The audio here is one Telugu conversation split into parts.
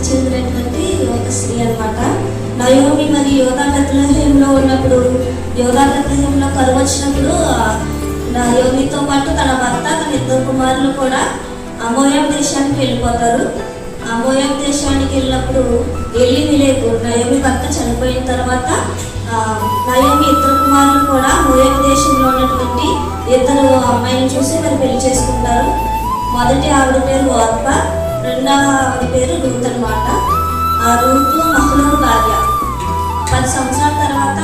చెందినటువంటి ఒక స్త్రీ అనమాట. నయోమి మరి యోధా బెత్లెహేంలో ఉన్నప్పుడు, యోధా బెత్లెహేంలో కరువు వచ్చినప్పుడు నయోమితో పాటు తన భర్త, తన ఇద్దరు కుమారులు కూడా మోయాబు దేశానికి వెళ్ళిపోతారు. మోయాబు దేశానికి వెళ్ళినప్పుడు ఎలీమెలెకు నయోమి భర్త చనిపోయిన తర్వాత నయోమి ఇద్దరు కుమారులు కూడా మోయాబు దేశంలో ఉన్నటువంటి ఇద్దరు అమ్మాయిని చూసి మరి పెళ్లి చేసుకుంటారు. మొదటి ఆవిడ పేరు ఓర్పా, రెండవ ఆవిడ పేరు రూత్ అనమాట. ఆ రూతు మహలోను భార్య. 10 సంవత్సరాల తర్వాత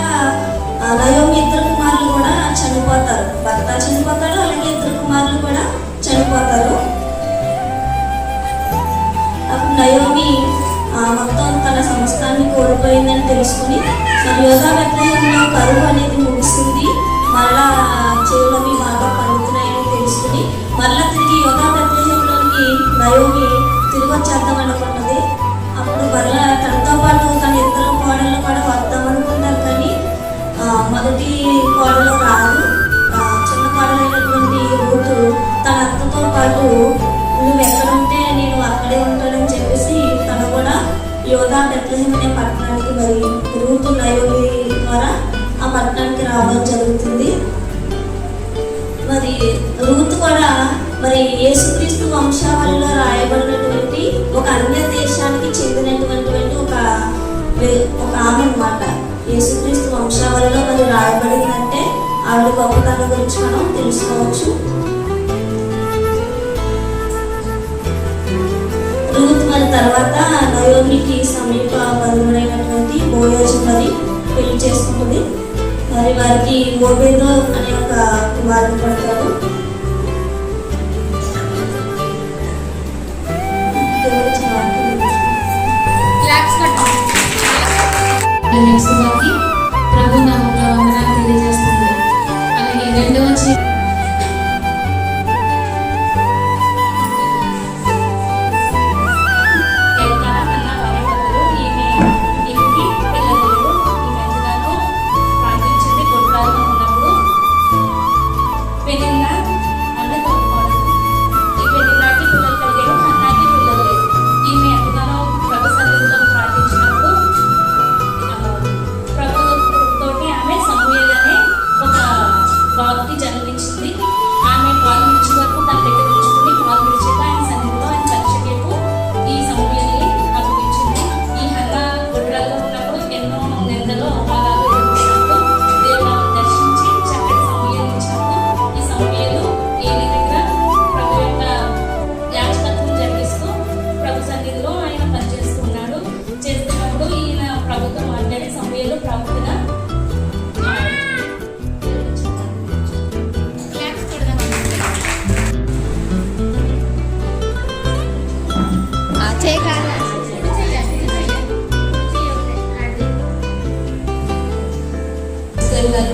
నయోమి ఇద్దరు కుమారులు కూడా చనిపోతారు. భర్త చనిపోతాడు, అలాగే ఇద్దరు కుమారులు కూడా చనిపోతారు. అప్పుడు నయోమి మొత్తం తన సమస్తాన్ని కోల్పోయిందని తెలుసుకుని మరి యోధా బెత్లెహేంలో కరువు అనేది ముగిసింది, మరలా చెవులవి బాగా పండుతున్నాయని తెలుసుకుని మరలా తిరిగి యోధా బెత్లెహేంలోకి నయోమి తిరిగి వచ్చేద్దాం అనుకున్నది. అప్పుడు మరలా తనతో పాటు తన ఇద్దరు కోడళ్ళు కూడా వద్దాం అనుకున్నారు. కానీ మొదటి కోడలు రాదు. చిన్న కోడలైనటువంటి రూతు తన అత్తతో పాటు నువ్వు ఎక్కడుంటే నేను అక్కడే ఉంటానని చెప్పేసి తను కూడా యోధా బెత్లెహేం అనే పట్టణానికి మరి రూతు నయోమి ద్వారా ఆ పట్టణానికి రావడం జరుగుతుంది. మరి రూతు కూడా మరి యేసుక్రీస్తు వంశావళిలో రాయబడినటువంటి ఒక అన్య దేశానికి చెందినటువంటి ఒక ఆమె అన్నమాట. యేసుక్రీస్తు వంశావళిలో మరి రాయబడిందంటే ఆవిడ గొప్పతనం గురించి మనం తెలుసుకోవచ్చు. రూత్ మరి తర్వాత నయోమికి సమీప బంధువుడైనటువంటి బోయజు మరి పెళ్లి చేసుకుంటుంది. మరి వారికి ఓబేదు అనే ఒక కుమారుడు పడతాడు. ప్రభు నామములో వందనాలు తెలియజేస్తున్నాను. అలాగే రెండవ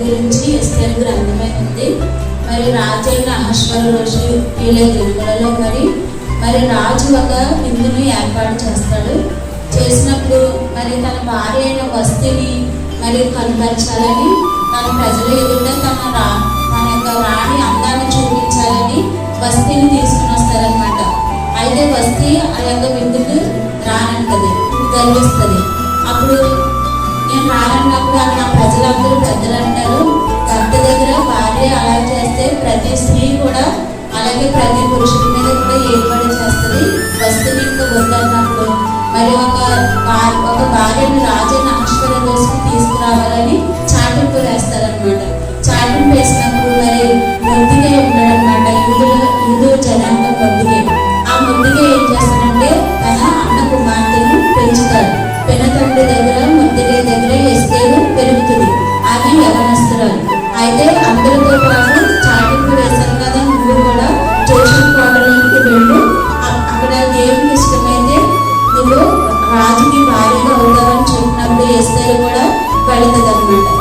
గురించి ఎస్తేరు గ్రంథమై ఉంది. మరి రాజు అయిన అహష్వేరోషు దినములలో మరి రాజు ఒక విందును ఏర్పాటు చేస్తాడు. చేసినప్పుడు మరి తన భార్య అయిన వస్తిని మరి కనపరచాలని, తన ప్రజల ఎదుట తన యొక్క రాణి అందాన్ని చూపించాలని వస్తిని తీసుకుని వస్తారనమాట. అయితే వస్తి ఆ యొక్క విందుకు రానంటది, గర్విస్తుంది. అప్పుడు నేను రానన్నప్పుడు అక్కడ ప్రజలందరూ పెద్దలు అంటారు, భర్త దగ్గర భార్య అలా చేస్తే ప్రతి స్త్రీ కూడా అలాగే ప్రతి పురుషుడి మీద కూడా ఏర్పాటు చేస్తుంది. వస్తుని ఇంకా వద్దన్నప్పుడు మరి ఒక భార్యను రాజైన అహష్వేరోషుకి తీసుకురావాలని చాటింపు వేస్తారనమాట. చాటింపు వేసినప్పుడు మరి ముద్దుగా ఉంటాడనమాట. యూదు జనాంగం ముద్దుగా. ఆ ముద్దుగా ఏం చేస్తాడంటే తన అన్న కుమార్తెను పెంచుతాడు. పెనతండ్రి దగ్గర ముద్దుగా దగ్గర ఎస్తేరు పెరుగుతుంది. ఆమె యవనస్తురాలు. అయితే అందరితో పాటు చాటింపు వేశారు కదా, నువ్వు కూడా జోషన్ కోటలోనికి వెళ్ళు, అక్కడ దేవునికి ఇష్టమైతే నువ్వు రాజుకి భార్యగా అవుతావని చెప్పినప్పుడు ఎస్తేరు కూడా వెళుతుంది అనమాట.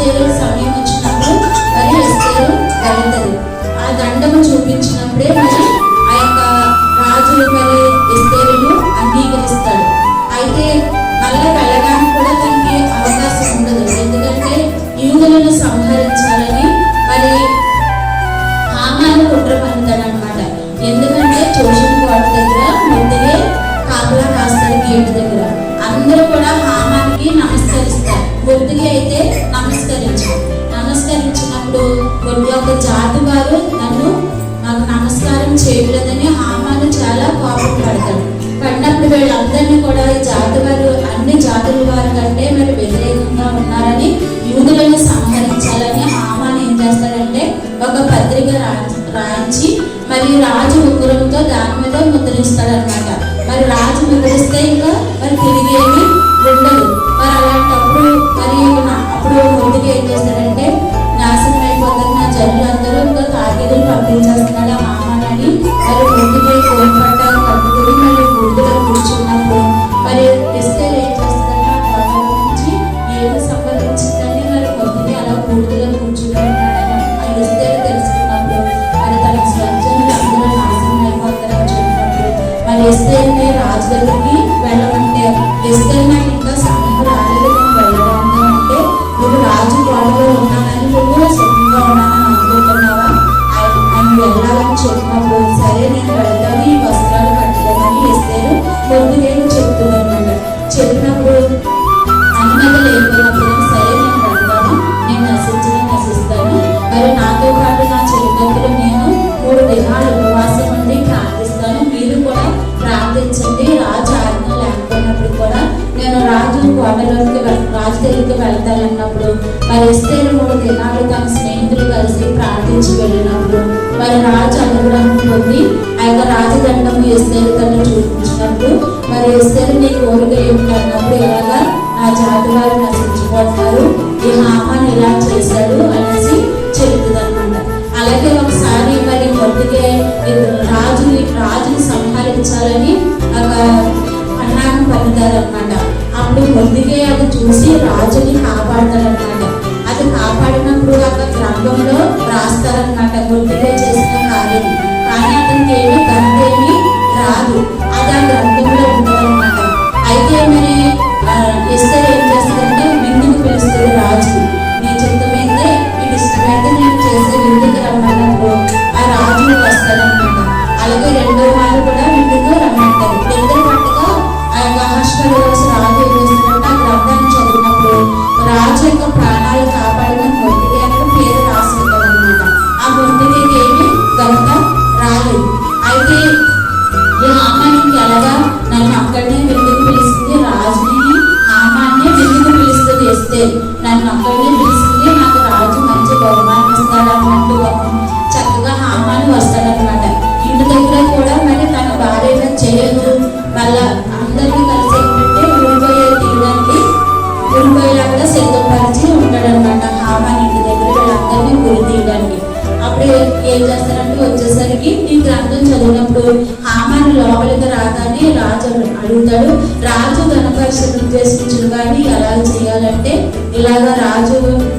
ఎస్తేరు సమయం వచ్చినప్పుడు మరి ఎస్తేరు వెళ్తుంది. ఆ దండము చూపించినప్పుడే మరి ఆ యొక్క రాజు మరి ఎస్తేరును అంగీకరిస్తాడు. అయితే మళ్ళీ వెళ్ళడానికి కూడా తనకి అవకాశం ఉండదు. ఎందుకంటే యూదులను సంహరించాలని మరి హామాను కుట్ర పన్నుతాడు అనమాట. ఎందుకంటే ట్యూషన్ కోట దగ్గర ముందుగా కాపలా కాస్తారు గేటు దగ్గర. అందరూ కూడా హామానికి నమస్కరిస్తారు. ముందుగా అయితే నమస్కరించినప్పుడు కొన్ని ఒక జాతి వారు నన్ను నాకు నమస్కారం చేయలేదని హామాను చాలా కోపం పడినప్పుడు వీళ్ళందరినీ కూడా ఈ జాతి వారు అన్ని జాతుల వారి కంటే మరి వ్యతిరేకంగా ఉన్నారని యూదులను సంహరించాలని హామాను ఏం చేస్తాడంటే ఒక పత్రిక రాయించి మరి రాజు ఉగ్రంతో దాని మీద ముద్రిస్తాడనమాట. మరి రాజు ముద్రిస్తే ఇంకా మరి తిరిగి ఏమి ఉండదు. మరి అలాంటప్పుడు మరి అప్పుడు ముందుకు ఏం చేస్తాడంటే నాశనం అయిపోతున్న జనులందరూ ఇంకా తాగిదులు పంపించేస్తున్నాడు హామానని మరి ముందుకే కోల్పట్టాలు కట్టుకుని మరి బూడిదలో కూర్చున్నప్పుడు మరి ఎస్తేరు ఏం చేస్తాడంటే ఆ కోటలో నుంచి ఏమి సంభవించిందని మరి ముందుకే అలా బూడిదలో కూర్చుంటున్నాడని ఆ ఎస్తేరు తెలుసుకున్నప్పుడు మరి తన స్వజనులు అందరూ నాశనం అయిపోతారని చెప్పినప్పుడు మరి ఎస్తేరుని రాజు దగ్గరికి వెళ్ళమంటే ఎస్తేరు నాకు ఇంకా సమయం రాలేదు నేను వెళ్ళడానికి అంటే నువ్వు రాజు కోటలో ఉన్నానని నువ్వు సుఖంగా ఉన్నానని అనుకుంటున్నావా ఆయన వెళ్ళాలని చెప్పినప్పుడు సరే నేను వెళ్తాను ఈ వస్త్రాలు కట్టుకోమని ఎస్తేరు ముందుకేమో చెప్తుందన్నమాట. చెప్పినప్పుడు అన్నది లేకపోయినప్పుడు సరే నేను వెళ్తాను, నేను నశిస్తాను. మరి నాతో పాటు నా చెల్లిదండ్రులు నేను 3 దినాలు ఉపవాసం ఉండి ప్రార్థిస్తాను. మీరు కూడా ప్రార్థించండి. రాజు ఆజ్ఞ లేకపోయినప్పుడు కూడా నేను రాజు కోటలోకి రాజు దగ్గరికి వెళ్తానన్నప్పుడు మరి ఎస్తేరు 3 దినాలు తన స్నేహితులు కలిసి ప్రార్థించి వెళ్ళినప్పుడు మరి రాజు అనుగ్రహం పొంది ఆ యొక్క రాజదండము ఎస్తేరు తను చూపించినప్పుడు మరి ఎస్తేరు నీ కోరిక ఏమిటన్నప్పుడు ఇలాగా నా జాతి వారు నశించిపోతున్నారు, ఈ హామాను ఇలా చేశాడు అనేసి చెబుతుంది అనమాట. అలాగే ఒకసారి మరి మొదటికే రాజుని సంహరించాలని ఒక పన్నాగం పన్నుతారనమాట. అప్పుడు ముందుకే అది చూసి రాజుని కాపాడతారనమాట. అది కాపాడినప్పుడు ఒక గ్రంథంలో రాస్తారనమాట ముందుకే చేసిన కార్యం. కానీ అతనికి ఏమి గంతేమి రాదు, అది ఆ గ్రంథంలో ఉంటుందన్నమాట. అయితే మరి ఎస్తేరు ఏం చేస్తుందంటే విందుకు పిలుస్తుంది రాజు. నీ చిత్తమైతే నీకు ఇష్టమైతే నేను చేసే విందుకు రమ్మన్నప్పుడు ఆ రాజు వస్తాడనమాట. అలాగే 2వ వారు కూడా విందుకు రమ్మంటారు. ఇద్దరు పట్టుగా ఆ యొక్క అహష్వేరోషు రాజు ఏం చేస్తాడంటే ఆ గ్రంథాన్ని చదివినప్పుడు రాజు యొక్క ప్రాణాలు కాపాడిన మొదటి అక్కడ పేరు రాసి ఉంటాడనమాట. ఆ మొదటికి ఏమి ఘనత రాలేదు. అయితే ఈ హామానికి ఎలాగా నన్ను అక్కడనే విందుకు పిలుస్తుంది, రాజుని హామాన్ని విందుకు పిలుస్తుంది ఎస్తేరు. నన్ను అక్కడనే పిలుస్తుంది, నాకు రాజు మంచి బహుమానం ఇస్తాడన్నట్టు చక్కగా హామాను వస్తాడనమాట. ఇంటి దగ్గర కూడా మరి తన భార్య చేయదు వాళ్ళ అందరినీ కలిసి ఏంటంటే ఉరిపోయేలాగా సిద్ధపరిచి ఉంటాడనమాట హామాన్ ఇంటి దగ్గర వీళ్ళందరినీ ఉరి తీయడానికి. అప్పుడు ఏం చేస్తారంటే వచ్చేసరికి ఈ గ్రంథం చదివినప్పుడు హామాను లోపలికి రాగానే రాజు అడుగుతాడు, రాజు ఘనపరిషత్తు ఉద్దేశించిన కానీ ఎలా చేయాలంటే ఇలాగ రాజు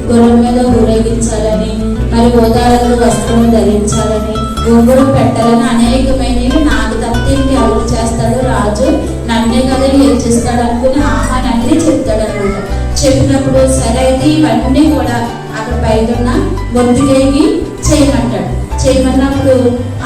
గుర్రం మీద ఊరేగించాలని, మరి ఓదారంలో వస్త్రం ధరించాలని, ఉంగరం పెట్టాలని అనేకమైనవి నాకు తప్పింది ఎవరు చేస్తాడు, రాజు నన్నే కదా ఏం చేస్తాడు అనుకుని హామాన్ అన్ని చెప్తాడనమాట. చెప్పినప్పుడు సరే అయితే ఇవన్నీ కూడా అక్కడ బయట ఉన్న మొద్దుగేకి చేయమన్నప్పుడు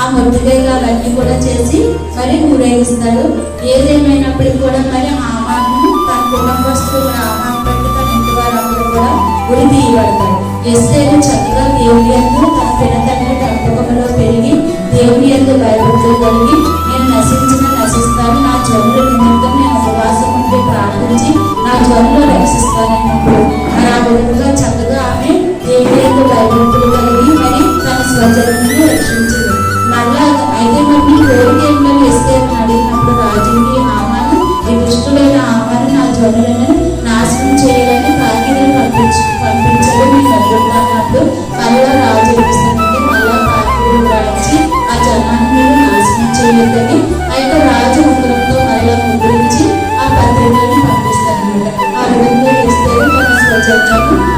ఆ మొద్దుగేగా అవన్నీ కూడా చేసి మరి ఊరేగిస్తాడు. ఏదేమైనప్పటికీ కూడా మరి హామాను తన కుటుంబస్తులు హామాను పెట్టి తన ఇంటి వారందరూ కూడా ఉరి తీయబడతాడు. ఎస్తేరు చక్కగా దేవుని యందు తన పినతండ్రి పెంపకంలో పెరిగి దేవుని యందు భయభక్తులు కలిగి నేను నశిస్తాను, నా జనుల నిమిత్తం నేను ఉపవాసం ఉండి ప్రార్థించి నా జనులు రక్షిస్తానన్నప్పుడు మరి ఆ విధంగా చక్కగా ఆమె దేవుని యందు భయభక్తులు కలిగి మరి తన స్వజనులను రక్షించింది. మళ్ళా అయితే మరి కోరిక ఏమిటని ఎస్తేరుని అడిగినప్పుడు రాజుకి హామాను ఈ దుష్టులైన హామాను నా జనులను నాశనం చేయాలని కాకిని పంపించాడు నేను అడుగుతున్నప్పుడు మళ్ళా రాజు ఏమిస్తానంటే మళ్ళా కాకిని రాయించి ఆ జనాన్ని నాశనం చేయొద్దని ఆ యొక్క రాజు ఉగ్రంతో మళ్ళా ముద్రించి ఆ పత్రికలను పంపిస్తానమాట. ఆ విధంగా ఎస్తేరు తన స్వజనులను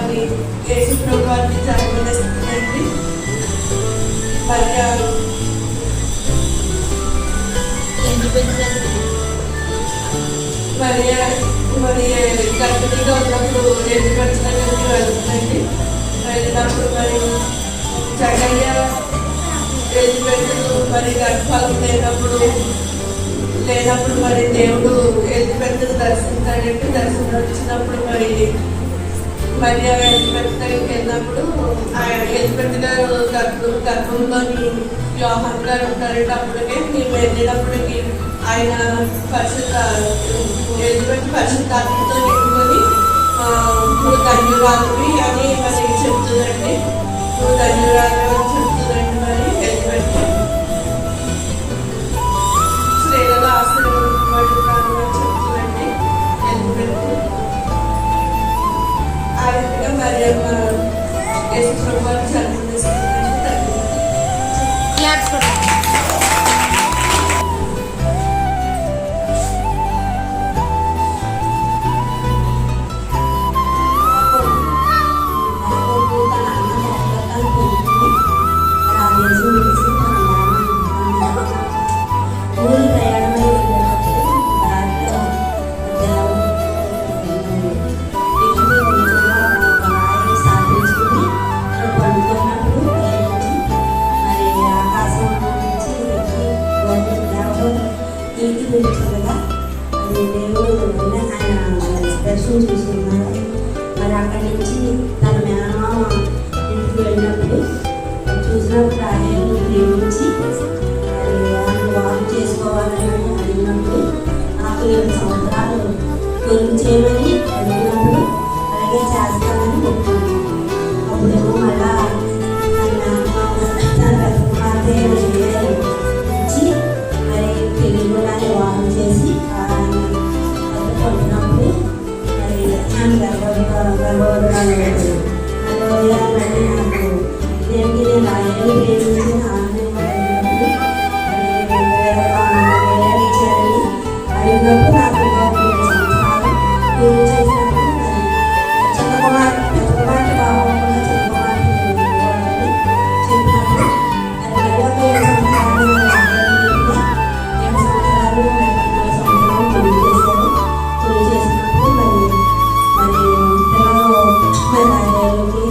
మరి యేసు ప్రభువాన్ని జన్మనిస్తుందండి. మరి గర్భిణీగా ఉన్నప్పుడు ఎదుగుపరచడానికి వెళ్తుందండి. వెళ్ళినప్పుడు మరి జగయ్య ఎలిజబెత్ మరి గర్భాలు లేనప్పుడు మరి దేవుడు ఎలిజబెత్ దర్శించాడంటే దర్శనం వచ్చినప్పుడు మరి ఎలిజబెత్ దగ్గరికి వెళ్ళినప్పుడు ఎలిజబెత్ గారు గర్భంలోని యోహాన్ గారు ఉంటారంటే అప్పటికే మేము వెళ్ళినప్పటికీ ఆయన ఎలిజబెత్ పరిశుద్ధాత్మతో నింపుకొని నువ్వు ధన్యురాలివి అని మరి చెప్తుందండి. నువ్వు ధన్యురాలివి అని చెప్తుందండి. మరి ఎలిజబెత్ స్త్రీలలో ఆశీర్వదించబడుతున్నాను అని చెప్తుందండి ఎలిజబెత్. ఆ విధంగా మరి యేసు ప్రభువాన్ని జన్మనిస్తుందండి. దర్శనం చూసుకున్నారు. మరి అక్కడి నుంచి తన మేనమామ ఇంటికి వెళ్ళినప్పుడు చూసినప్పుడు ఆయన ప్రేమించి మరి ఆయన వారు చేసుకోవాలని అడిగినప్పుడు నాకు 7 సంవత్సరాలు కొలుగు చేయమని అడిగినప్పుడు అలాగే చేస్తానని చెప్తున్నాను. అప్పుడేమో మళ్ళా తన కుమార్తె ఇచ్చి మరి తెలియని వారు చేసి కొట్టినప్పుడు మరి గర్భవరాలు నాకు దేవుడికి నేను ఆయన్ని ప్రేమించి ఆనందించినప్పుడు అడిగినప్పుడు నాకు 7 సంవత్సరాలు పూర్తి చేసినప్పుడు మరి చిన్న కుమార్తె బాబు కూడా చిన్న కుమార్తె చెప్పినప్పుడు అది 7 సంవత్సరాలు 7 సంవత్సరాలు 14 సంవత్సరాలు పూర్తి చేశారు. పూర్తి చేసినప్పుడు మరి పిల్లలు మరి 5 ఏళ్ళకి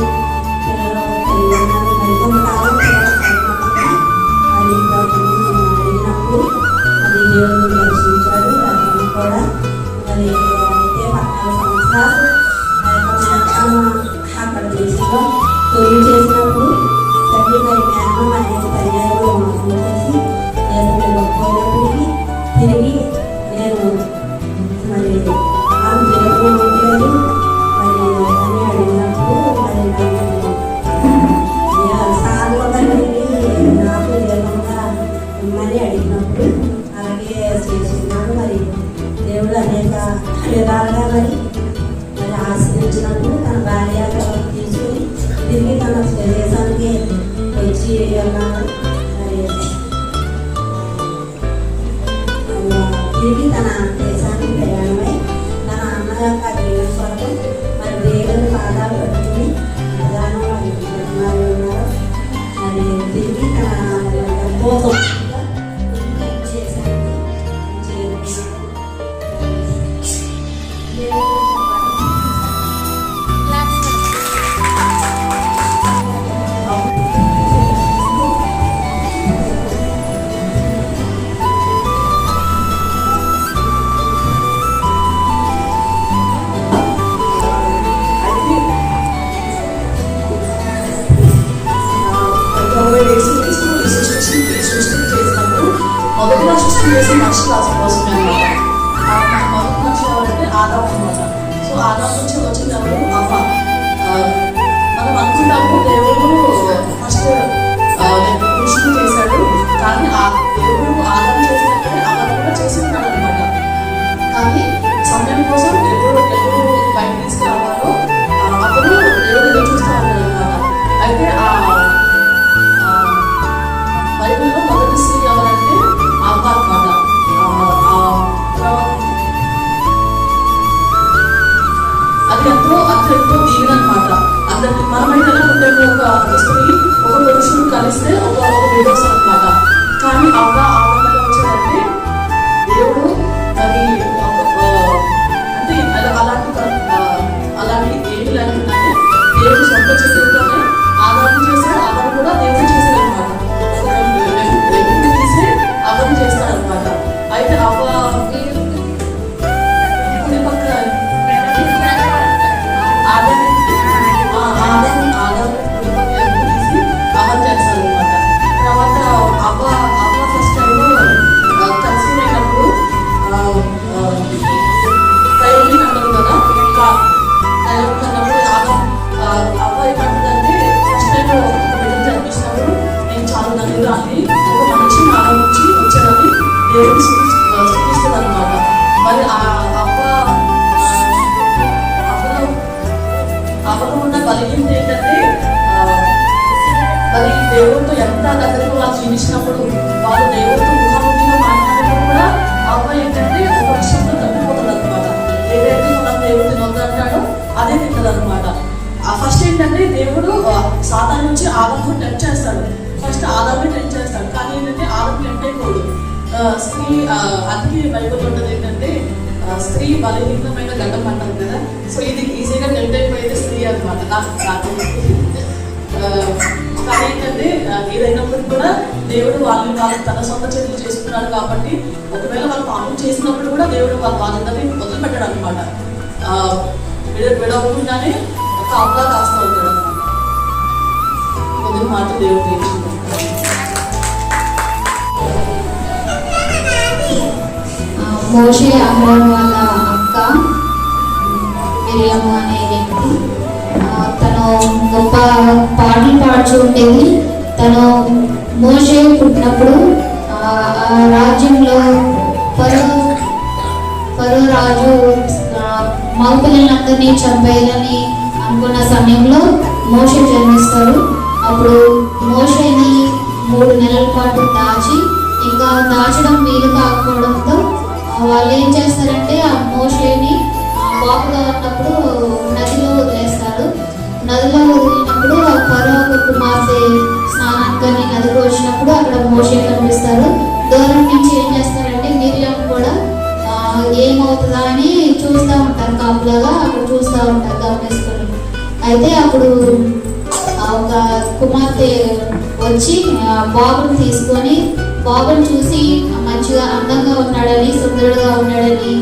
పిల్లలు కలిగినారు. మరి కొంతకాలం అడిగినప్పుడు అది దేవుడిని దర్శించాడు. అతను కూడా మరి అయితే 14 సంవత్సరాలు అక్కడ దేశంలో తొలి చేసినప్పుడు తల్లి మరి మేనమామ అనేక పర్యాయాలు మోసం చేసి దేవుని గొప్పైనప్పటికీ తిరిగి నేను మరి ఆమె దేవుని ఉంటారు మరి అని అడిగినప్పుడు మరి సార్లు నాకు దేవుడుగా ఇమ్మని అడిగినప్పుడు అలాగే చేసుకున్నాను. మరి దేవుడు అనేక విధాలుగా మరి ఆశ్రయించినప్పుడు తన భార్య తీసుకుని తిరిగి తన స్వదేశానికి వచ్చి ఉన్నాను. మరి తిరిగి తన దేశానికి ప్రయాణమై తన అన్న యొక్క జీవన కొరకు మరి దేవుని పాదాలు పట్టుకుని ప్రధానంగా ఉన్నారు. మరి తిరిగి తన మొదటిగా సృష్టి చేసి మనిషి కోసమే అనమాట. మొదటి మనిషి ఎవరంటే ఆదాము అనమాట. సో ఆదాము నుంచి వచ్చినప్పుడు అవ్వ. మనం అనుకుంటాము దేవుడు ఫస్ట్ పురుషుడు చేశాడు, కానీ దేవుడు ఆదాము చేసినప్పుడే అవ్వను కూడా చేసి ఉన్నాడు అనమాట. కానీ సమయం కోసం ఎప్పుడు బయట తీసుకురావాలో అప్పుడు దేవుడు ఎదురు చూస్తూ ఉన్నాడు అనమాట. అయితే బైబిల్లో మొదటి స్త్రీ ఎవరంటే అవ్వ అనమాట. అది ఎంతో దీవెన అనమాట. సొంత చేతులతోనే ఆదాము చేశాడు, అవ్వను కూడా దేవుడు చేశాడు అనమాట. వెలుగుని తీసి అవ్వను చేస్తాడనమాట. అయితే అవ్వ కుడి పక్క ఆదాము కుడి పక్క వెలుగు తీసి అవ్వను చేస్తాడనమాట. తర్వాత అవ్వ ఫస్ట్ టైం కన్సీవ్ అయినప్పుడు కైలి అంటారు కదా, అవ్వ ఏమంటుందంటే ఫస్ట్ టైం ఒక బిడ్డ జన్మించినప్పుడు నేను చాలా ధన్యురాలి, ఒక మనిషి నా నుంచి వచ్చానని దేవుడు సూచిస్తుంది అనమాట. మరి అవ్వలో ఉన్న బలహీనత ఏంటంటే మరి దేవుడితో ఎంత దగ్గరగా వాళ్ళు జీవించినప్పుడు వాళ్ళు దేవుడితో ముఖాముఖిగా మాట్లాడినప్పుడు కూడా అవ్వ ఏంటంటే ఒక విషయంలో తప్పిపోతుంది అనమాట. ఏదైతే మనం దేవుడు తినొద్దంటాడో అదే తింటది అనమాట. ఫస్ట్ ఏంటంటే దేవుడు సాతాను నుంచి ఆదాము టెంప్ట్ చేస్తాడు. ఫస్ట్ ఆదామే టెంప్ట్ చేస్తాడు, కానీ ఏంటంటే ఆదాము టెంప్ట్ అయిపోడు. స్త్రీ అందుకే బైబిల్ ఉంటుంది ఏంటంటే స్త్రీ బలహీనమైన గడ్డం అంటారు కదా. సో ఇది ఈజీగా టెంప్ట్ అయిపోయేది స్త్రీ అనమాట. నాకు కానీ ఏంటంటే ఏదైనప్పుడు కూడా దేవుడు వాళ్ళు తన సొంత చేతులు చేసుకున్నాడు కాబట్టి ఒకవేళ వాళ్ళు పాపం చేసినప్పుడు కూడా దేవుడు వాళ్ళందరినీ వదిలిపెట్టాడు అనమాట. విడవకుండానే కాపులా కాస్తూ ఉంటాడు అనమాట. కొద్ది మాట దేవుడు నేర్చుకుంటాడు. మోషే అహరోను వాళ్ళ అక్క మిరియాము అనే వ్యక్తి తను గొప్ప పాటలు పాడుతూ ఉండేది. తను మోషే పుట్టినప్పుడు రాజ్యంలో ఫరో రాజు మగపిల్లలందరినీ చంపేయాలని అనుకున్న సమయంలో మోషే జన్మిస్తాడు. అప్పుడు మోషేని 3 నెలల పాటు దాచి ఇంకా దాచడం వీలు కాకపోవడంతో వాళ్ళు ఏం చేస్తారంటే ఆ మోషేని బాబుగా ఉన్నప్పుడు నదిలో వదిలేస్తారు. నదిలో వదిలినప్పుడు ఫరో కుమార్తె స్నానానికి నదిలో వచ్చినప్పుడు అక్కడ మోషే కనిపిస్తారు. దూరం నుంచి ఏం చేస్తారంటే మిరియాము కూడా ఏమవుతుందా అని చూస్తూ ఉంటారు, కాపులాగా అక్కడ చూస్తూ ఉంటారు గమనిస్తారు. అయితే అప్పుడు ఒక కుమార్తె వచ్చి బాబుని తీసుకొని బాబుని చూసి మంచిగా అందంగా ఉన్నాడని సుందరుడుగా ఉన్నాడని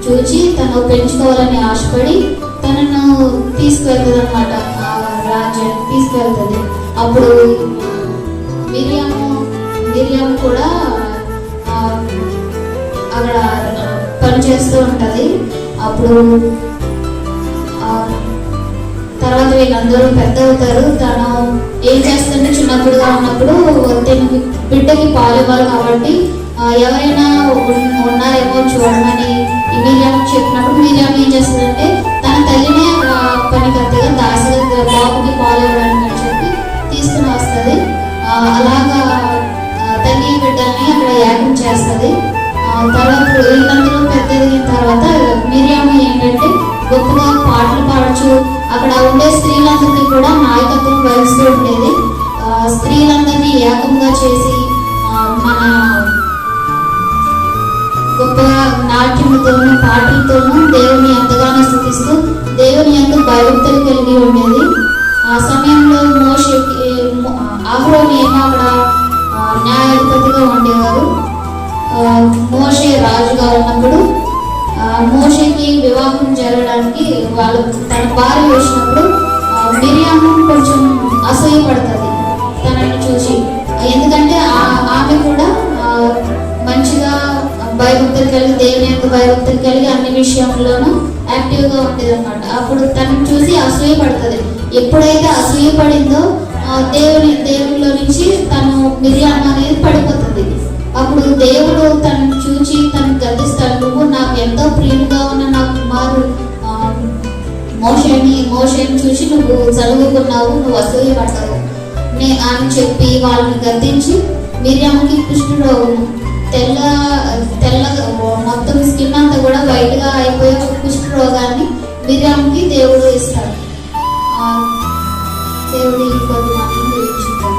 చూచి తను పెంచుకోవాలని ఆశపడి తనను తీసుకువెళ్తుంది అనమాట. రాజ్యాన్ని తీసుకువెళ్తుంది. అప్పుడు మిరియాము కూడా అక్కడ పనిచేస్తూ ఉంటుంది. అప్పుడు తర్వాత వీళ్ళందరూ పెద్ద అవుతారు. తను ఏం చేస్తుంటే చిన్నప్పుడుగా ఉన్నప్పుడు బిడ్డకి పాలు ఇవ్వాలి కాబట్టి ఎవరైనా ఉన్నారేమో చూడమని మిరియాము చెప్పినప్పుడు మిరియాము ఏం చేస్తుందంటే తన తల్లినే పనికర్తగా దాసిగా బాబుకి పాలు ఇవ్వడానికి అని చెప్పి తీసుకుని వస్తుంది. అలాగా తల్లి బిడ్డల్ని అక్కడ యాగం చేస్తుంది. తర్వాత వీళ్ళందరూ పెద్ద ఎదిగిన తర్వాత మిరియాము ఏంటంటే గొప్పగా పాటలు పాడచ్చు. అక్కడ ఉండే స్త్రీలందరినీ కూడా నాయకత్వం వహిస్తూ ఉండేది. స్త్రీలందరినీ ఏకంగా చేసి మన గొప్పగా నాట్యముతోనూ పాటలతోనూ దేవుని ఎంతగానో స్థుతిస్తూ దేవుని ఎంతో భయభక్తులు కలిగి ఉండేది. ఆ సమయంలో అహరోను ఏమో అక్కడ న్యాయాధిపతిగా ఉండేవారు. మోషే రాజుగా ఉన్నప్పుడు మోషేకి వివాహం జరగడానికి వాళ్ళు తన భార్య వచ్చినప్పుడు మిరియాము కొంచెం అసూయపడుతుంది తనని చూసి. ఎందుకంటే ఆమె కూడా మంచిగా భయభక్తులు కలిగి దేవుని యొక్క భయభక్తులు కలిగి అన్ని విషయంలోనూ యాక్టివ్గా ఉండేది అనమాట. అప్పుడు తనని చూసి అసూయపడుతుంది. ఎప్పుడైతే అసూయపడిందో దేవునిలో నుంచి తను మిరియాము అనేది పడిపోతుంది. అప్పుడు దేవుడు తనను చూచి తను గద్దిస్తాడు, నువ్వు నాకు ఎంతో ప్రియులుగా ఉన్న నా కుమారుడు మోషేని చూసి నువ్వు చదువుకున్నావు, నువ్వు అసూయపడ్డావు అని చెప్పి వాళ్ళని గద్దించి మిరియాముకి కుష్ఠరోగం తెల్ల మొత్తం స్కిన్ అంతా కూడా వైట్గా అయిపోయే కుష్ఠరోగాన్ని మిరియాముకి దేవుడు ఇస్తాడు. దేవుడు ఈ కొద్ది మనం తెలుసుకుంటాం.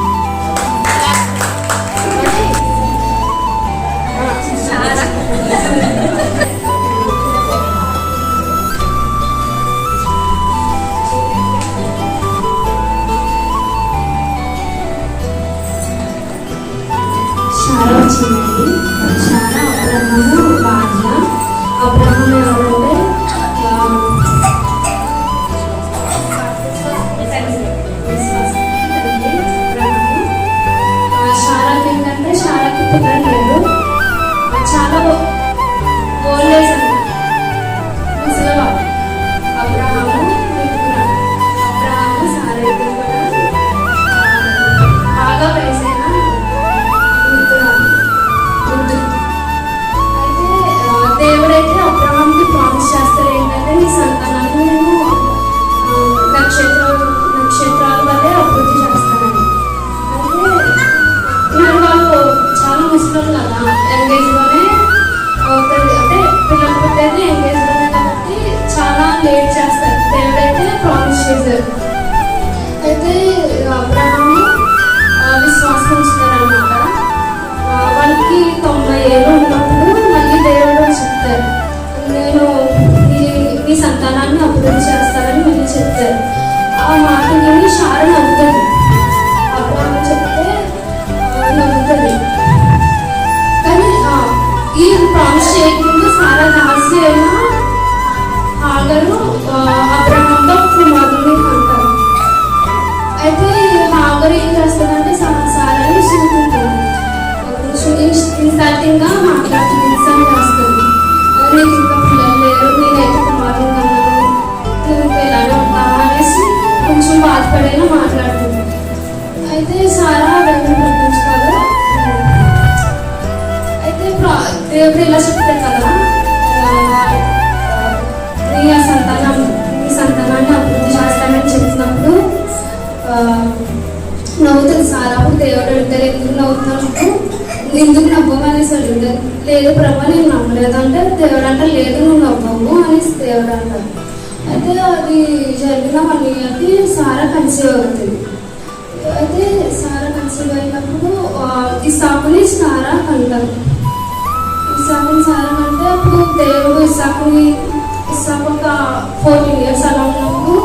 అయితే హాగర్ ఏం చేస్తుందంటే సారాన్ని చూస్తుంటాను. ఇన్స్టార్టింగ్గా మాట్లాడుతుంది, ఇన్సాన్ చేస్తుంది. నీకు ఇంకా పిల్లలు లేరు, నేనైతే కుమారుని కన్నాను, నువ్వు ఇలానే ఉంటావా అనేసి కొంచెం బాధపడేలా మాట్లాడుతుంది. అయితే సారా దేవుని ప్రకటించుకోదు. అయితే దేవుడు ఇలా చెప్తారు కదా, నీ సంతానాన్ని అభివృద్ధి చేస్తానని చెప్పినప్పుడు నవ్వుతుంది సారా. అప్పుడు దేవుడు అడుగుతారు, ఎందుకు నవ్వుతున్నప్పుడు ఎందుకు నవ్వమనేసి అడుగుతారు. లేదు ప్రభా నేను నమ్మలేదు అంటే దేవుడు అంటే లేదు నువ్వు నవ్వము అనేసి దేవుడు అంటారు. అయితే అది జరిగిన 1 yearకి సారా కన్సీవ్ అవుతుంది. అయితే సారా కన్సీవ్ అయినప్పుడు ఇస్సాకుని సారా కంటారు. ఇస్సాకుని సారా కంటే అప్పుడు దేవుడు ఇస్సాకు ఒక 14 years అలా ఉన్నప్పుడు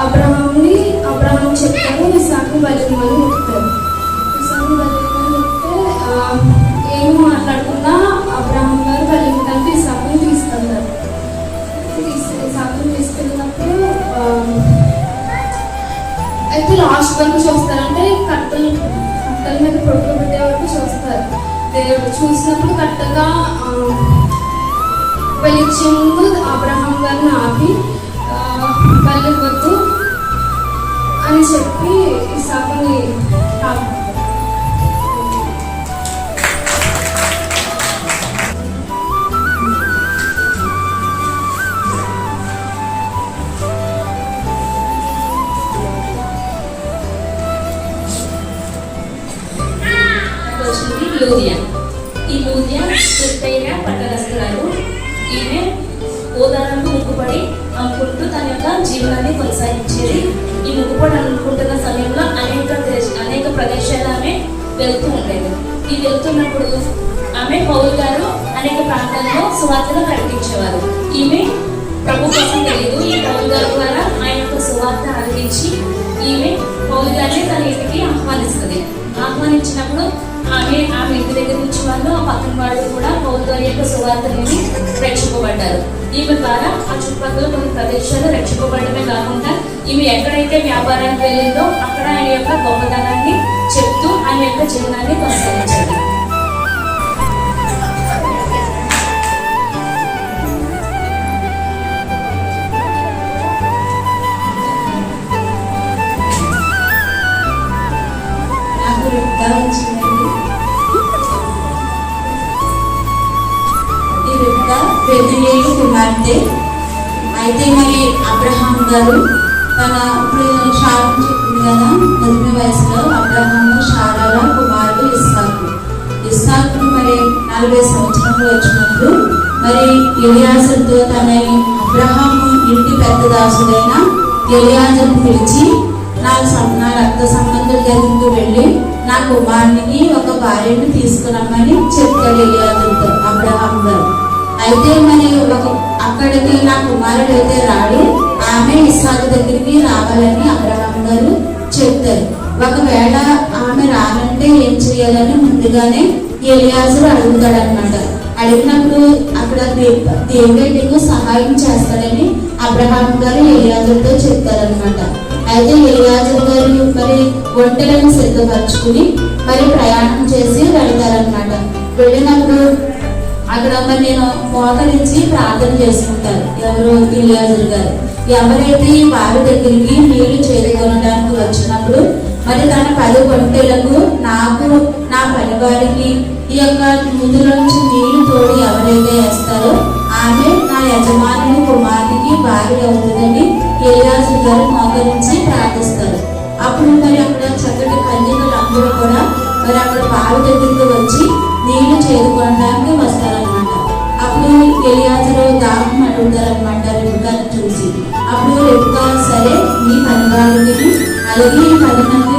అబ్రహాం చెప్తారు ఇస్సాకు బలిమని చెప్తారు. ఇస్సాకు బలిమని చెప్తే ఏమి మాట్లాడకుండా అబ్రహాం గారు బలిమడానికి ఇస్సాకుని తీసుకెళ్తారు. ఇస్సాకుని తీసుకెళ్ళినప్పుడు అయితే లాస్ట్ వరకు చూస్తారంటే కట్టల మీద పడుకోబెట్టే వరకు చూస్తారు. దేవుడు చూసినప్పుడు కరెక్ట్గా బలిచ్చే ముందు అబ్రహాం గారిని ఆపి బలివ్వద్దు అని చెప్పి ఇస్సాకుని లూదియా. ఈ లూదియా క్రిస్తైన పట్టణస్తురాలు. ఈమె గోదావరికి ముక్కుపడి అమ్ముకుంటూ తన యొక్క జీవనాన్ని కొనసాగించేది. ఈ ముక్కుపడి అనుకుంటున్న సమయంలో అనేక ప్రదేశాలు ఆమె వెళ్తూ ఉండేది. ఈ వెళ్తున్నప్పుడు ఆమె పౌలు గారు అనేక ప్రాంతాల్లో సువార్తను ప్రకటించేవారు. ఈమె ప్రభు కోసం తెలియదు. ఈ పౌలు గారి ద్వారా ఆయన యొక్క సువార్త ఆలకించి ఈమె పౌలు గారిని తన ఇంటికి ఆహ్వానిస్తుంది. ఆహ్వానించినప్పుడు ఆమె ఇంటి దగ్గర నుంచి వాళ్ళు ఆ పక్కన వాళ్ళు కూడా పౌలు గారి యొక్క సువార్తని రక్షింపబడ్డారు. ఈమె ద్వారా ఆ చుట్టుపక్కల కొన్ని ప్రదేశాలు రక్షింపబడమే కాకుండా ఈమె ఎక్కడైతే వ్యాపారానికి వెళ్ళిందో అక్కడ ఆయన యొక్క గొప్పతనాన్ని చెప్తూ ఆయన యొక్క జీవనాన్ని కొనసాగించారు. బెతుయేలు కుమార్తె. అయితే మరి అబ్రహాం గారు తన ఇప్పుడు శారం చెప్పింది కదా, మొదటి వయసులో అబ్రహాము శారాల కుమారుడు ఇస్సాకు మరి 40 సంవత్సరంలో వచ్చినప్పుడు మరి ఎలియాజరుతో తన అబ్రహాము ఇంటి పెద్ద దాసుడైన ఎలియాజరును పిలిచి నా రక్త సంబంధుల దగ్గరికి వెళ్ళి నా కుమారునికి ఒక భార్యను తీసుకురమ్మని చెప్తాడు ఎలియాజరుతో అబ్రహాం గారు. అయితే మరి అక్కడికి నా కుమారుడు అయితే రాడు, ఆమె ఇస్సాకు దగ్గరికి రావాలని అబ్రహాం గారు చెప్తారు. ఒకవేళ ఆమె రానంటే ఏం చేయాలని ముందుగానే ఎలియాజరు అడుగుతాడు అనమాట. అడిగినప్పుడు అక్కడ దేవుడికి సహాయం చేస్తాడని అబ్రహాం గారు ఎలియాజరుతో చెప్తారనమాట. అయితే ఎలియాజరు గారు మరి ఒంటెలను సిద్ధపరచుకుని మరి ప్రయాణం చేసి వెళ్తారనమాట. వెళ్ళినప్పుడు అక్కడ మరి నేను మోకరించి ప్రార్థన చేసుకుంటారు. ఎవరు? ఎలియాజరు గారు. ఎవరైతే ఈ బావి దగ్గరికి నీళ్లు చేరుకొనడానికి వచ్చినప్పుడు మరి తన 10 ఒంటెలకు నాకు నా పని వారికి ఈ యొక్క నూతుల నుంచి నీళ్లు తోడి ఎవరైతే వేస్తారో ఆమె నా యజమాని కుమారునికి భార్య అవుతుందని ఎలియాజరు గారు మోకరించి ప్రార్థిస్తారు. అప్పుడు మరి అక్కడ చక్కటి కన్యకలు అందరూ కూడా మరి అక్కడ బావి దగ్గరికి వచ్చి నీళ్లు చేరుకోవడానికి వస్తారనమాట. అప్పుడు ఎలియాజరు దాహం అడుగుతారనమాట రెబెకాను చూసి. అప్పుడు రెబెకా సరే నీ పనివారికి అలాగే 10 మంది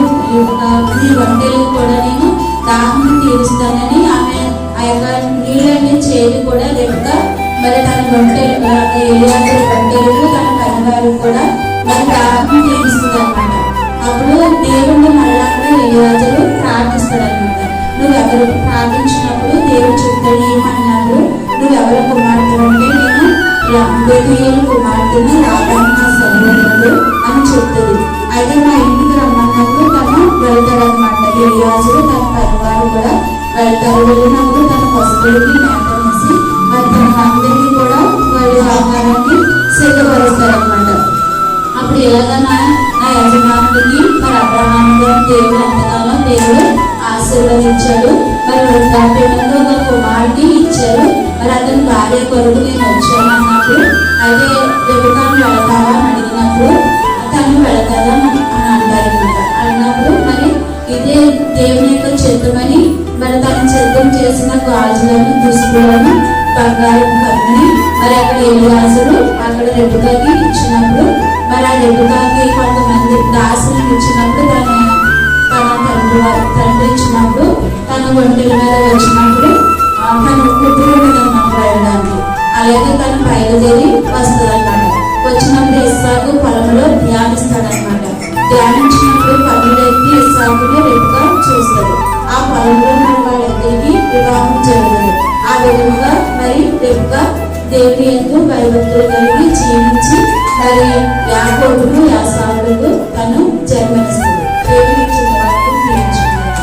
నీ ఒంటెలకు కూడా నేను దాహం తీరుస్తానని ఆమె ఆ యొక్క నీళ్ళని చేరి కూడా రెబెకా మరి తన ఒంటెలు ఎలియాజరు ఒంటెలకు తన పనివారికి కూడా మరి దాహం తీరుస్తుంది అనమాట. అప్పుడు దేవుడిని మళ్ళా కూడా ఎలియాజరు ప్రార్థిస్తాడనమాట. నువ్వెవరు ప్రార్థించినప్పుడు దేవుడు చెప్తాడు ఏమన్నప్పుడు నువ్వెవరు కుమార్తె అంటే నేను బెతుయేలు కుమార్తెను లాబాను సహోదరుడు అని చెప్తుంది. అయితే మా ఇంటికి రమ్మన్న వెళ్తారు. వెళ్ళినప్పుడు తన పశువులకి మేపనేసి మరి తన అందరికీ కూడా వారి ఆహారాన్ని సిద్ధపరుస్తారనమాట. అప్పుడు ఇలాగా నా యజమానుడికి మరి అబ్రహాము గారు దేవుడు ఎంతగానో దేవుడు ఆశీర్వదించాడు. మరి వృద్ధాప్యంలో ఒక కుమారుడిని ఇచ్చారు. మరి అతని భార్య కొరకు నేను వచ్చాను అన్నప్పుడు అయితే రెబెకాను వెళతావా అని అడిగినప్పుడు తను వెళతాదా అని అంటారనమాట. అన్నప్పుడు మరి ఇదే దేవుని యొక్క చిత్తమని మరి తను సిద్ధం చేసిన గాజులను దుస్తులను బంగారం కమ్మని మరి అక్కడ ఎలియాజరు అక్కడ రెబెకాకి ఇచ్చినప్పుడు మరి ఆ రెబెకాకి కొంతమంది దాసులను ఇచ్చినప్పుడు తన తండ్రి ఇచ్చినప్పుడు తన ఒంటెల మీద వచ్చినప్పుడు తను కుటుంబం వెళ్ళడానికి అలాగే తను బయలుదేరి వస్తుందన్నమాట. వచ్చినప్పుడు ఇస్సాకు పొలంలో ధ్యానిస్తాడనమాట. ధ్యానించినప్పుడు కన్నులెత్తి ఇస్సాకుని రెబెకా చూస్తాడు. ఆ పొలంలో మరి వాళ్ళిద్దరికి వివాహం జరుగుతుంది. ఆ విధంగా మరి రెబెకా దేవుని యందు భయభక్తులు కలిగి జీవించి మరి యాకోబును యాసావులకు తను జన్మనిస్తుంది. దేవుని ఇచ్చిన వాటిని తీర్చుకుంటాడు.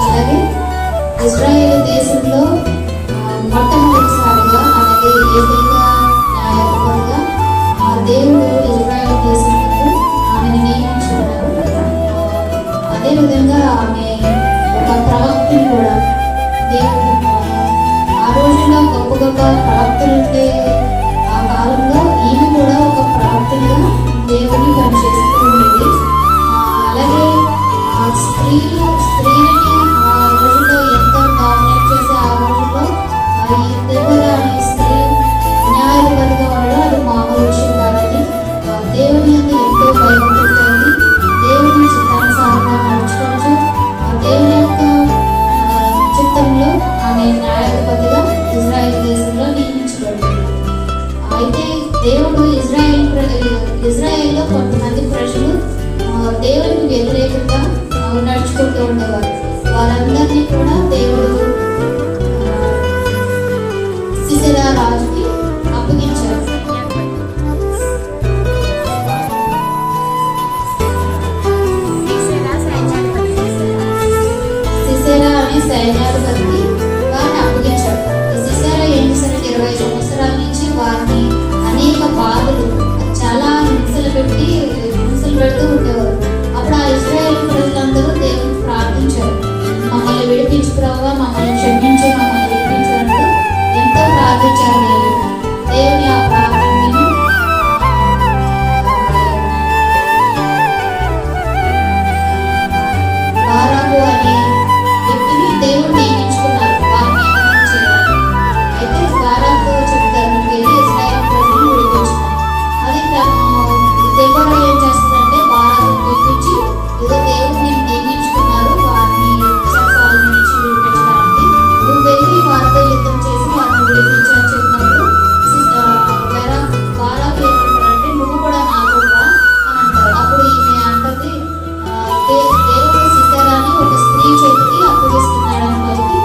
అలాగే ఇజ్రాయేల్ దేశంలో మొట్టమొదటిసారిగా అలాగే ఏకైక న్యాయాధిపతిగా దేవుడు ఇజ్రాయేల్ దేశంలో ఆమెను నియమించుకున్నారు. అదేవిధంగా ఆమె ఒక ప్రవక్తని కూడా దేవుడు ఆ రోజుల్లో గొప్ప గొప్ప ప్రవక్తలు ఉండే ఆ కాలంలో ఈమె కూడా ఒక ప్రవక్తగా దేవుని పనిచేస్తూ ఉండేది. అలాగే స్త్రీలని ఆ రోజుల్లో ఎంతో డామినేట్ చేసే ఆ రోజుల్లో ఈ దెబ్బల అనే స్త్రీ న్యాయాధిపతిగా ఉండడం అది మామూలు విషయం కాదని దేవుని అందు ఎంతో భయభక్తులు కలిగి దేవుని చిత్తానుసారంగా నడుచుకోవచ్చు. దేవుని యొక్క చిత్తంలో ఆమె న్యాయాధిపతిగా ఇజ్రాయెల్ దేశంలో నియమించబడింది. అయితే దేవుడు ఇజ్రాయెల్లో కొంతమంది ప్రజలు దేవునికి వ్యతిరేకంగా నడుచుకుంటూ ఉండేవారు. వారందరినీ కూడా దేవుడు సిసెరా రాజుకి అప్పగించారు. సిసెరా అనే సైన్యాధిపతికి వారిని అప్పగించారు. సిసెరా ఏం చేశారంటే 20 సంవత్సరాల నుంచి వారిని అనేక బాధలు చాలా హింసలు పెడుతూ ఉండేవారు. అప్పుడు ఆ ఇశ్రాయేలు ప్రజలందరూ దేవుని ప్రార్థించారు. మమ్మల్ని విడిపించుకురావా, మమ్మల్ని క్షమించి మమ్మల్ని విడిపించారంటూ ఎంతో ప్రార్థించారు. దేవుని ఆ ప్రార్థన విని బారాకు అనే వ్యక్తిని దేవుడు నియమించుకున్నారు వారిని ఏమైనా చేయాలి. అయితే బారాకు చెప్తారు వెళ్ళి ఇశ్రాయేలు ప్రజలను విడిపించుకున్నారు. అది దేవుడు ఏం చేస్తుందంటే బారాకు గుర్తించి ఏదో దేవుడు నేను నియమించుకున్నారు వారిని చెరసాల నుంచి విడిపించడానికి, నువ్వు వెళ్ళి వారితో యుద్ధం చేసి వారిని విడిపించని చెప్పినప్పుడు బారాకు ఏమంటారంటే నువ్వు కూడా నాతో రా అని అంటారు. అప్పుడు ఈమె అంటది దేవుడు సిసెరాని ఒక స్త్రీ చేతికి అప్పగిస్తున్నాడని పలికి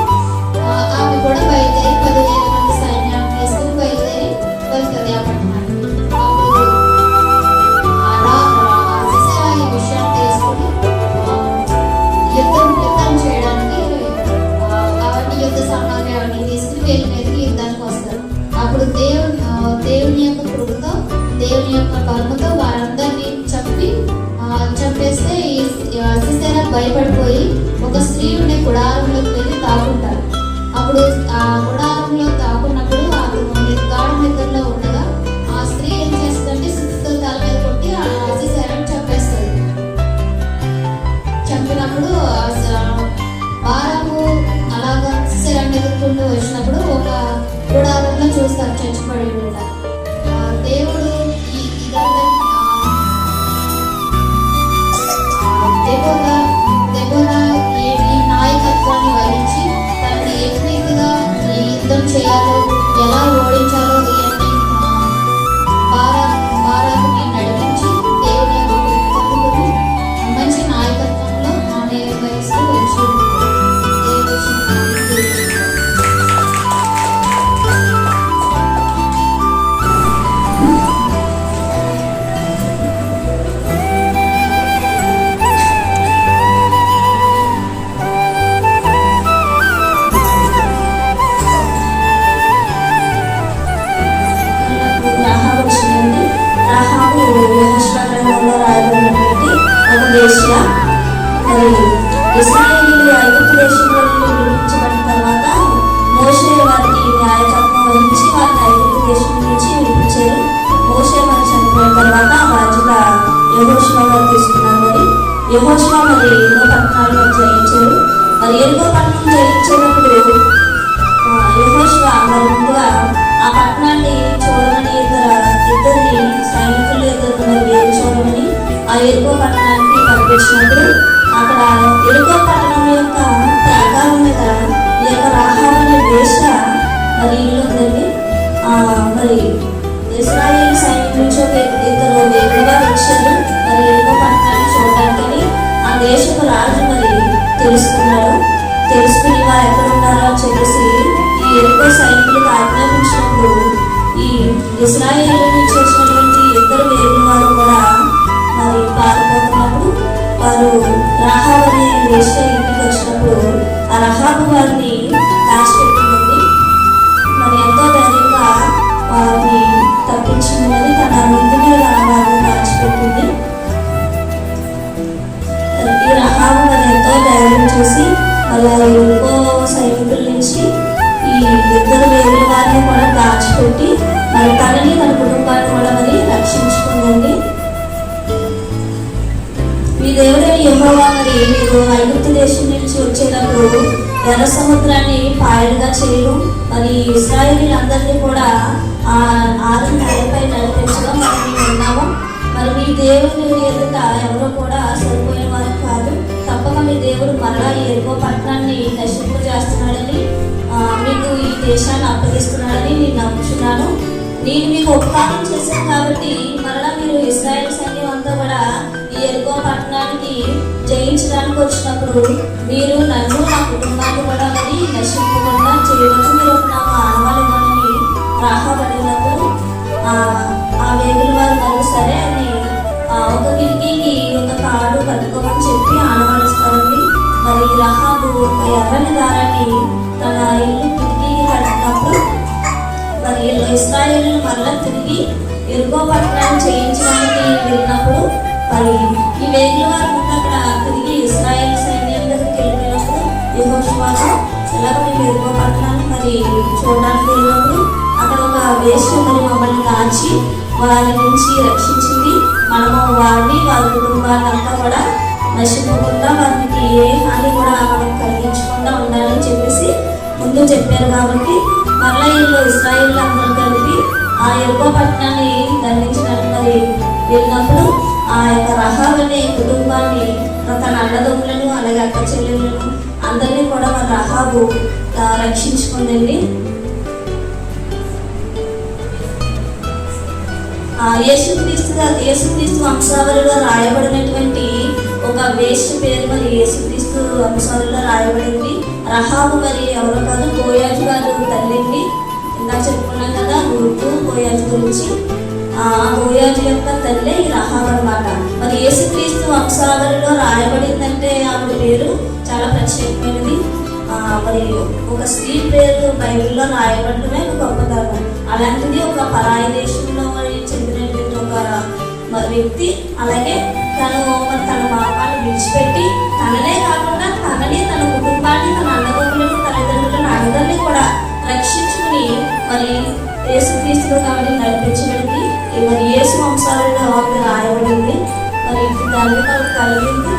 ఆమె కూడా బయలుదేరి 10,000 మంది సైన్యాన్ని తీసుకుని బయలుదేరి వెళ్తుంది ఆ పట్టణానికి. అప్పుడు సిసెరా ఈ విషయాన్ని తెలుసుకుని యుద్ధం చేయడానికి అవన్నీ యుద్ధ సామాగ్రి అవన్నీ తీసుకుని వీళ్ళ మీదకి యుద్ధానికి వస్తారు. అప్పుడు దేవుని యొక్క కృపతో దేవుని యొక్క బలముతో వారందరినీ చంపేస్తే సిసెరా భయపడిపోయి ఒక స్త్రీ ఉండే గుడారంలోకి వెళ్ళి తాకుంటారు. అప్పుడు ఆ గుడారంలో తాకున్నప్పుడు అతను గాఢ నిద్రలో ఉండగా ఆ స్త్రీ ఏం చేస్తుందంటే సుత్తితో తల మీద కొట్టి ఆ సిసెరాని చంపేస్తుంది. చంపినప్పుడు బారాకు అలాగా సిసెరాని ఎదుర్కొంటూ వచ్చినప్పుడు ఒక గుడారంలో చూస్తారు చచ్చిపడి ఉంటారు. దేవుడు ఇదంతా తర్వాత ఆ బాధ్యత యెహోషువ గారు తీసుకున్నారు. మరి యెహోషువ మరి ఎన్నో పట్టణాలను జయించారు. మరి ఎన్నో పట్టణం జయించేటప్పుడు యెహోషువ మరి ముందుగా ఆ పట్టణాన్ని చూడమని ఇద్దరిని సైనికులు మరి వేరు చూడమని ఆ ఎరుకో పట్టణానికి పంపించినప్పుడు అక్కడ ఎరుకో పట్టణం యొక్క త్యాగాల మీద ఈ యొక్క రాహాబు అనే వేష మరి ఇల్లు ఉందండి. మరి ఇశ్రాయేల్ సైనికుల నుంచి ఒక ఇద్దరు వేరుగా వచ్చారు మరి ఎరుకో పట్టణాన్ని చూడడానికి. ఆ దేశపు రాజు మరి తెలుసుకున్నాడు. తెలుసుకుని వారు ఎక్కడ ఉన్నారో అని చెప్పేసి ఈ ఎరుకో సైనికులకు ఆజ్ఞాపించినప్పుడు ఈ ఇశ్రాయేల్ నుంచి వచ్చినటువంటి ఇద్దరు వేరు వారు కూడా మరి పారిపోతున్నప్పుడు వారు రాహాబు అనే వేశ్య ఇంటికి వచ్చినప్పుడు ఆ రాహాబు వారిని దాచిపెట్టింది. మరి ఎంతో ధైర్యంగా వారిని తప్పించిందని తన ముందు మీద వారిని దాచిపెట్టింది. ఈ రాహాబు మరి ఎంతో ధైర్యం చేసి మరి ఇంకో సైనికుల నుంచి ఈ ఇద్దరు వేరే వారిని కూడా దాచిపెట్టి మరి తనని తన కుటుంబాన్ని కూడా మరి రక్షించుకుందండి. మీ దేవుడైన యెహోవా మరి మీరు ఐగుప్తు దేశం నుంచి వచ్చేటప్పుడు ఎర్ర సముద్రాన్ని పాయలుగా చేయడం మరి ఇశ్రాయేలీలందరినీ కూడా ఆ ఆరు నెలపై నడిపించడం మరి మేము ఉన్నాము. మరి మీ దేవుని ఎదుట ఎవరో కూడా సరిపోయిన వారు కాదు. తప్పక మీ దేవుడు మరలా ఈ ఎరుకో పట్టణాన్ని నశింపజేస్తున్నాడని మీకు ఈ దేశాన్ని అప్పగిస్తున్నాడని నేను నమ్ముచున్నాను. నేను మీకు ఉపకారం చేశాను కాబట్టి మరలా మీరు ఇశ్రాయేల్ సైన్యం అంతా కూడా ఈ ఎరుకో పట్టణానికి జయించడానికి వచ్చినప్పుడు మీరు నన్ను నా కుటుంబాన్ని కూడా మరి నశింపకుండా చేయవచ్చు. మీరు నా ఆనవాళ్ళని రాహబడినప్పుడు ఆ వేగుల వారు మరి సరే అని ఒక కిటికీకి ఒక తాడు కట్టుకోమని చెప్పి ఆనవాళ్ళిస్తారండి. మరి రాహాబు ఒక ఎర్రని దారాన్ని తన ఇల్లు కిటికీకి కట్టినప్పుడు మరి ఇశ్రాయేలు మరలా తిరిగి ఎరుకో పట్టణాన్ని చేయించడానికి వెళ్ళినప్పుడు మరి ఈ వేగుల వారు ముందు అక్కడ తిరిగి ఇశ్రాయేల్ సైన్యం దగ్గరికి వెళ్ళిపోయినప్పుడు యెహోషువతో ఎలాగ మేము ఎరుకో పట్టణాన్ని మరి చూడడానికి వెళ్ళినప్పుడు అక్కడ ఒక వేశ్య మరి మమ్మల్ని కాచి వారి నుంచి రక్షించింది. మనము వారిని వారి కుటుంబాన్ని అంతా కూడా నశింపకుండా వారికి ఏ హాని కూడా మనం కలిగించకుండా ఉండాలని చెప్పేసి ముందు చెప్పారు. కాబట్టి మరలా వీళ్ళు ఇశ్రాయేల్ అందరూ కలిపి ఆ ఎరుకో పట్టణాన్ని దండించడానికి మరి వెళ్ళినప్పుడు ఆ యొక్క రాహాబు అనే కుటుంబాన్ని తన అన్నదమ్ములను అలాగే అక్క చెల్లెలను అందరినీ కూడా మన రాహాబు రక్షించుకుందండి. యేసుక్రీస్తు వంశావళిలో రాయబడినటువంటి ఒక వేశ్య పేరు మరి యేసుక్రీస్తు వంశావళిలో రాయబడింది. రాహాబు మరి ఎవరో కాదు, బోయాజు గారు తల్లిండి. ఇందాక చెప్పుకున్నాం కదా గుర్తు బోయాజు గురించి. ఆ బోయాజు యొక్క తల్లి ఈ రాహాబు అన్నమాట. మరి యేసుక్రీస్తు వంశావళిలో రాయబడిందంటే ఆవిడ పేరు చాలా ప్రత్యేకమైనది. మరి ఒక స్త్రీ పేరు బైబిల్లో రాయబడటమే ఒక గొప్పతనం. అలాంటిది ఒక పరాయి దేశంలో చెందినటువంటి ఒక వ్యక్తి అలాగే తను మరి తన పాపాన్ని విడిచిపెట్టి తననే కాకుండా తనని తన కుటుంబాన్ని తన అన్నదమ్ములను తల్లిదండ్రులను అందరినీ కూడా రక్షించుకుని మరి యేసుక్రీస్తులో కాబట్టి నడిపించబడింది. మరి యేసు వంశాలలో రాయబడింది. మరి దాన్ని కలిగింది.